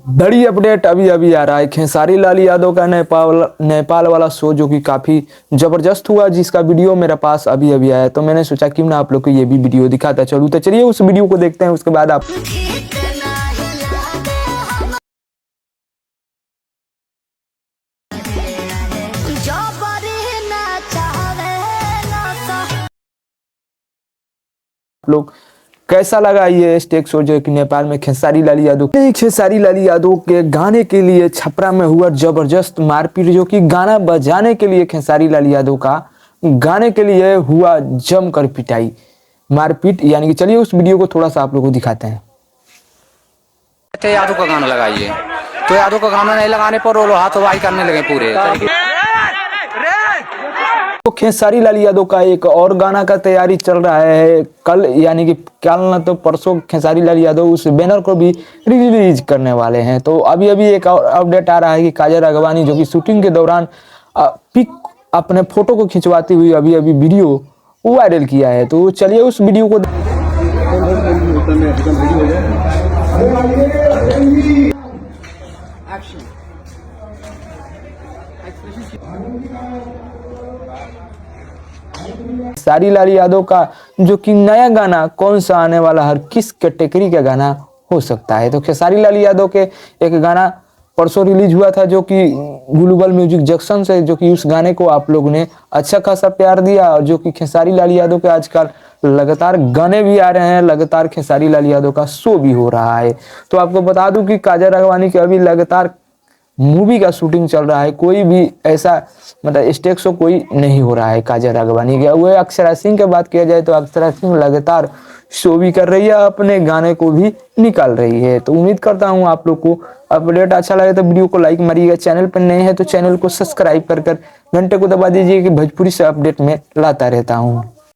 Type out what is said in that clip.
बड़ी अपडेट अभी अभी आ रहा है। खेसारी लाल यादव का नेपाल वाला शो जो कि काफी जबरदस्त हुआ, जिसका वीडियो मेरे पास अभी अभी आया, तो मैंने सोचा क्यों ना आप लोग को ये भी वीडियो दिखाता चलूं। तो चलिए उस वीडियो को देखते हैं, उसके बाद आप लोग कैसा लगा ये स्टेज शो जो कि नेपाल में खेसारी लाल यादव के गाने के लिए छपरा में हुआ जबरदस्त मारपीट, जो कि गाना बजाने के लिए खेसारी लाल यादव का गाने के लिए हुआ जमकर पिटाई मारपीट। यानी कि चलिए उस वीडियो को थोड़ा सा आप लोगों को दिखाते हैं। यादव का गाना लगाइए, तो यादव का गाना नहीं लगाने पर वो लोग हाथों-बाई करने लगे पूरे। तो खेसारी लाल यादव का एक और गाना का तैयारी चल रहा है। कल यानी कि कल ना तो परसों खेसारी लाल यादव उस बैनर को भी रिलीज करने वाले हैं। तो अभी अभी एक और अपडेट आ रहा है कि काजल राघवानी जो कि शूटिंग के दौरान पिक अपने फोटो को खिंचवाती हुई अभी अभी वीडियो वायरल किया है। तो चलिए उस वीडियो को खेसारी लाल यादव का जो कि नया गाना कौन सा आने वाला है, किस कैटेगरी का गाना हो सकता है। तो खेसारी लाल यादव के एक गाना परसों रिलीज हुआ था जो कि ग्लोबल म्यूजिक जंक्शन से, जो कि उस गाने को आप लोगों ने अच्छा खासा प्यार दिया। और जो कि खेसारी लाल यादव के आजकल लगातार गाने भी आ रहे हैं, लगातार खेसारी लाल यादव का शो भी हो रहा है। तो आपको बता दूं कि काजल राघवानी के अभी लगातार मूवी का शूटिंग चल रहा है। कोई भी ऐसा मतलब स्टेज शो कोई नहीं हो रहा है काजल राघवानी का। वो अक्षरा सिंह की बात किया जाए तो अक्षरा सिंह लगातार शो भी कर रही है, अपने गाने को भी निकाल रही है। तो उम्मीद करता हूँ आप लोग को अपडेट अच्छा लगे तो वीडियो को लाइक मारिएगा। चैनल पर नए हैं तो चैनल को सब्सक्राइब कर घंटे को दबा दीजिए कि भोजपुरी से अपडेट में लाता रहता हूँ।